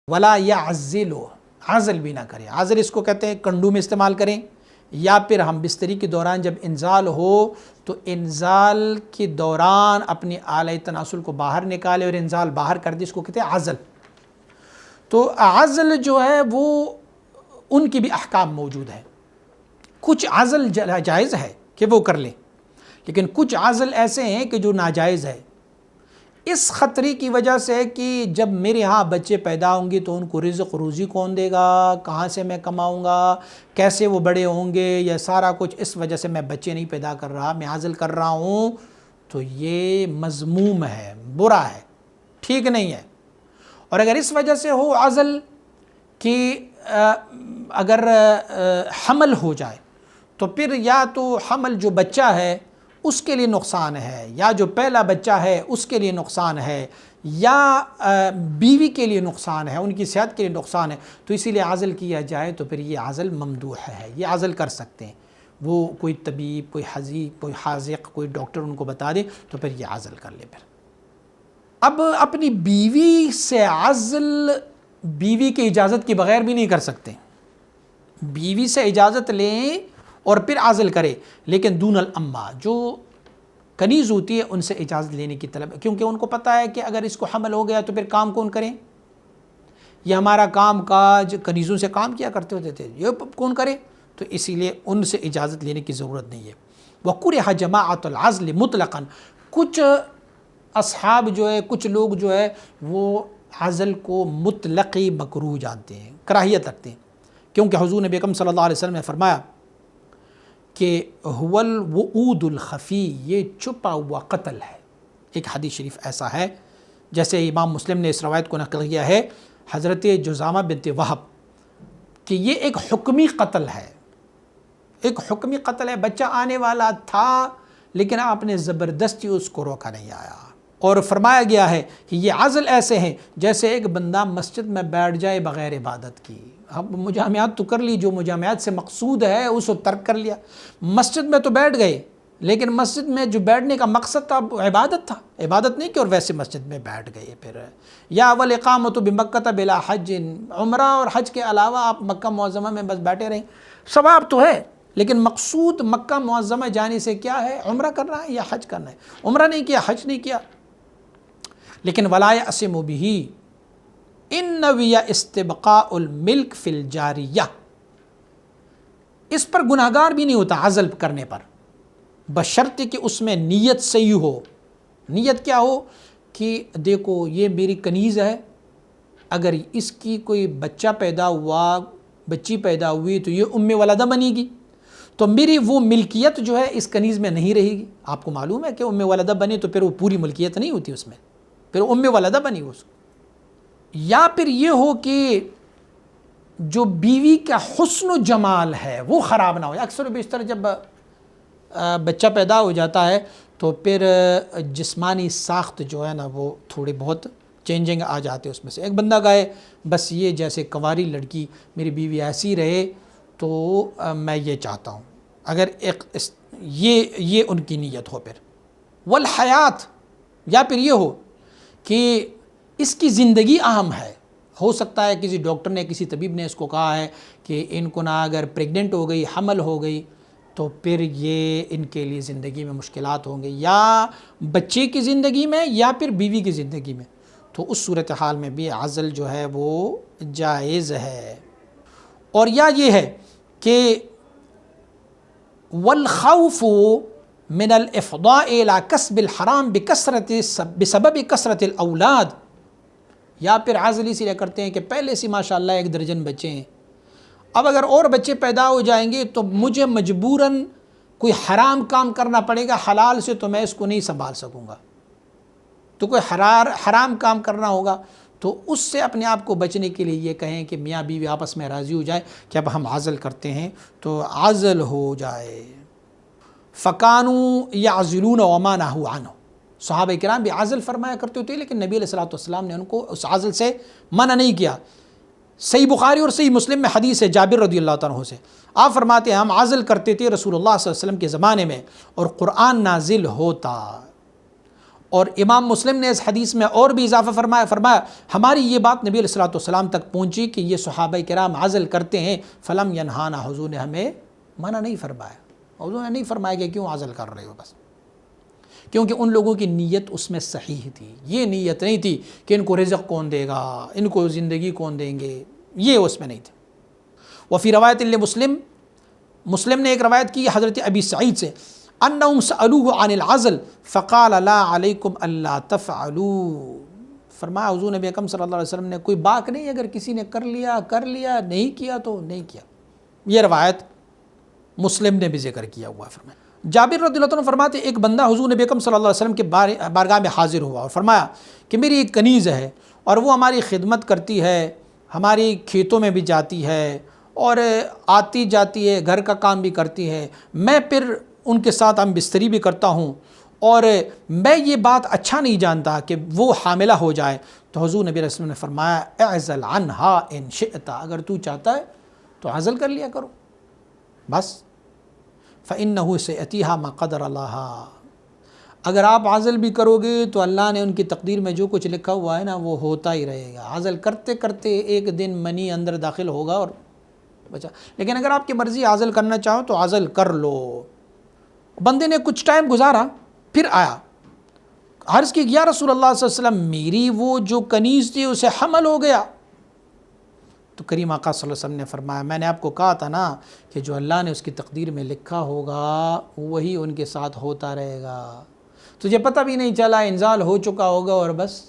ولا یعزلو، عزل بھی نہ کریں۔ عزل اس کو کہتے ہیں کنڈو میں استعمال کریں، یا پھر ہم بستری کے دوران جب انزال ہو تو انزال کے دوران اپنی آلہ تناسل کو باہر نکالے اور انزال باہر کر دے، اس کو کہتے ہیں عزل۔ تو عزل جو ہے وہ ان کی بھی احکام موجود ہے۔ کچھ عزل جائز ہے کہ وہ کر لیں، لیکن کچھ عزل ایسے ہیں کہ جو ناجائز ہے، اس خطرے کی وجہ سے کہ جب میرے ہاں بچے پیدا ہوں گے تو ان کو رزق روزی کون دے گا، کہاں سے میں کماؤں گا، کیسے وہ بڑے ہوں گے، یہ سارا کچھ اس وجہ سے میں بچے نہیں پیدا کر رہا، میں عزل کر رہا ہوں، تو یہ مذموم ہے، برا ہے، ٹھیک نہیں ہے۔ اور اگر اس وجہ سے ہو عزل کہ اگر حمل ہو جائے تو پھر یا تو حمل جو بچہ ہے اس کے لیے نقصان ہے، یا جو پہلا بچہ ہے اس کے لیے نقصان ہے، یا بیوی کے لیے نقصان ہے، ان کی صحت کے لیے نقصان ہے، تو اسی لیے عزل کیا جائے تو پھر یہ عزل ممدوح ہے، یہ عزل کر سکتے ہیں۔ وہ کوئی طبیب، کوئی حذیق، کوئی حاذق، کوئی ڈاکٹر ان کو بتا دے تو پھر یہ عزل کر لے۔ پھر اب اپنی بیوی سے عزل بیوی کی اجازت کے بغیر بھی نہیں کر سکتے، بیوی سے اجازت لیں اور پھر عزل کرے، لیکن دون الامہ، جو کنیز ہوتی ہے ان سے اجازت لینے کی طلب، کیونکہ ان کو پتہ ہے کہ اگر اس کو حمل ہو گیا تو پھر کام کون کریں، یہ ہمارا کام کاج کنیزوں سے کام کیا کرتے ہوتے تھے، یہ کون کرے، تو اسی لیے ان سے اجازت لینے کی ضرورت نہیں ہے۔ وَكُرِهَ جَمَاعَةُ الْعَزْلِ مُطْلَقًا، کچھ اصحاب جو ہے، کچھ لوگ جو ہے وہ عزل کو مطلقی مکروہ جانتے ہیں، کراہیت رکھتے ہیں، کیونکہ حضور نبی اکرم صلی اللہ علیہ وسلم نے فرمایا کہ هو الوعود الخفی، یہ چھپا ہوا قتل ہے۔ ایک حدیث شریف ایسا ہے، جیسے امام مسلم نے اس روایت کو نقل کیا ہے حضرت جزامہ بنت وہب، کہ یہ ایک حکمی قتل ہے، ایک حکمی قتل ہے، بچہ آنے والا تھا لیکن آپ نے زبردستی اس کو روکا نہیں آیا۔ اور فرمایا گیا ہے کہ یہ عزل ایسے ہیں جیسے ایک بندہ مسجد میں بیٹھ جائے بغیر عبادت کی، اب مجامعات تو کر لی، جو مجامعات سے مقصود ہے اس کو ترک کر لیا، مسجد میں تو بیٹھ گئے لیکن مسجد میں جو بیٹھنے کا مقصد تھا عبادت تھا، عبادت نہیں کہ اور ویسے مسجد میں بیٹھ گئے۔ پھر یا والاقامۃ بمکۃ بلا حج، عمرہ اور حج کے علاوہ آپ مکہ معظمہ میں بس بیٹھے رہیں، ثواب تو ہے لیکن مقصود مکہ معظمہ جانے سے کیا ہے، عمرہ کرنا ہے یا حج کرنا ہے، عمرہ نہیں کیا، حج نہیں کیا۔ لیکن ولا یعصم بہ ان نوی استبقاء الملک فی الجاریہ، اس پر گناہ گار بھی نہیں ہوتا عزل کرنے پر، بشرط کہ اس میں نیت صحیح ہو۔ نیت کیا ہو کہ دیکھو یہ میری کنیز ہے، اگر اس کی کوئی بچہ پیدا ہوا، بچی پیدا ہوئی تو یہ ام ولدہ بنے گی، تو میری وہ ملکیت جو ہے اس کنیز میں نہیں رہے گی۔ آپ کو معلوم ہے کہ ام ولدہ بنے تو پھر وہ پوری ملکیت نہیں ہوتی اس میں، پھر ام ولدہ بنی اس کو۔ یا پھر یہ ہو کہ جو بیوی کا حسن و جمال ہے وہ خراب نہ ہو۔ اکثر و بیشتر جب بچہ پیدا ہو جاتا ہے تو پھر جسمانی ساخت جو ہے نا وہ تھوڑی بہت چینجنگ آ جاتے اس میں سے۔ ایک بندہ کہے بس یہ جیسے کنواری لڑکی میری بیوی ایسی رہے تو میں یہ چاہتا ہوں، اگر یہ ان کی نیت ہو۔ پھر والحیات، یا پھر یہ ہو کہ اس کی زندگی اہم ہے، ہو سکتا ہے کسی ڈاکٹر نے، کسی طبیب نے اس کو کہا ہے کہ ان کو نہ اگر پریگننٹ ہو گئی، حمل ہو گئی تو پھر یہ ان کے لیے زندگی میں مشکلات ہوں گے، یا بچے کی زندگی میں یا پھر بیوی کی زندگی میں، تو اس صورتحال میں بھی عزل جو ہے وہ جائز ہے۔ اور یا یہ ہے کہ والخوف من الافضاء الى کسب الحرام بسبب کثرت الاولاد، یا پھر عزل اس لیے کرتے ہیں کہ پہلے سے ماشاءاللہ 1 درجن بچے ہیں، اب اگر اور بچے پیدا ہو جائیں گے تو مجھے مجبوراً کوئی حرام کام کرنا پڑے گا، حلال سے تو میں اس کو نہیں سنبھال سکوں گا، تو کوئی حرام کام کرنا ہوگا، تو اس سے اپنے آپ کو بچنے کے لیے یہ کہیں کہ میاں بیوی آپس میں راضی ہو جائیں کہ اب ہم عزل کرتے ہیں تو عزل ہو جائے۔ فَكَانُوا يَعْزِلُونَ وَمَا نَهُوا عَنْهُ، صحابہ کرام بھی عزل فرمایا کرتے ہوتے لیکن نبی علیہ الصلوۃ والسلام نے ان کو اس عزل سے منع نہیں کیا۔ صحیح بخاری اور صحیح مسلم میں حدیث ہے جابر رضی اللہ تعالیٰ عنہ سے، آپ فرماتے ہیں ہم عزل کرتے تھے رسول اللہ صلی اللہ علیہ وسلم کے زمانے میں اور قرآن نازل ہوتا، اور امام مسلم نے اس حدیث میں اور بھی اضافہ فرمایا ہماری یہ بات نبی علیہ الصلوۃ والسلام تک پہنچی کہ یہ صحابہ کرام عزل کرتے ہیں، فلم ینہانا، حضور نے ہمیں منع نہیں فرمایا، حضور نے نہیں فرمایا کہ کیوں عزل کر رہے ہو، بس کیونکہ ان لوگوں کی نیت اس میں صحیح تھی، یہ نیت نہیں تھی کہ ان کو رزق کون دے گا، ان کو زندگی کون دیں گے، یہ اس میں نہیں تھے۔ وفی روایت لمسلم، مسلم نے ایک روایت کی حضرت ابی سعید سے، انہم سألوہ عن العزل فقال لا علیکم الا تفعلوا، فرمایا حضور نبی اکرم صلی اللہ علیہ وسلم نے کوئی باک نہیں، اگر کسی نے کر لیا، نہیں کیا تو نہیں کیا۔ یہ روایت مسلم نے بھی ذکر کیا ہوا ہے۔ فرمایا جابر رضی اللہ عنہ فرماتے ایک بندہ حضور نبی اکرم صلی اللہ علیہ وسلم کے بارگاہ میں حاضر ہوا اور فرمایا کہ میری ایک کنیز ہے اور وہ ہماری خدمت کرتی ہے، ہماری کھیتوں میں بھی جاتی ہے اور آتی جاتی ہے، گھر کا کام بھی کرتی ہے، میں پھر ان کے ساتھ ہم بستری بھی کرتا ہوں، اور میں یہ بات اچھا نہیں جانتا کہ وہ حاملہ ہو جائے۔ تو حضور نبی علیہ السلام نے فرمایا اعزل عنہا ان شئت، اگر تو چاہتا ہے تو عزل کر لیا کرو بس، فإنہ سیأتیہا ما قدر اللہ، اگر آپ عزل بھی کرو گے تو اللہ نے ان کی تقدیر میں جو کچھ لکھا ہوا ہے نا وہ ہوتا ہی رہے گا، عزل کرتے کرتے ایک دن منی اندر داخل ہوگا اور بچا۔ لیکن اگر آپ کی مرضی عزل کرنا چاہو تو عزل کر لو۔ بندے نے کچھ ٹائم گزارا، پھر آیا، عرض کی یا رسول اللہ صلی اللہ علیہ وسلم میری وہ جو کنیز تھی اسے حمل ہو گیا۔ تو کریم آقا صلی اللہ علیہ وسلم نے فرمایا میں نے آپ کو کہا تھا نا کہ جو اللہ نے اس کی تقدیر میں لکھا ہوگا وہی ان کے ساتھ ہوتا رہے گا، تجھے پتہ بھی نہیں چلا، انزال ہو چکا ہوگا اور بس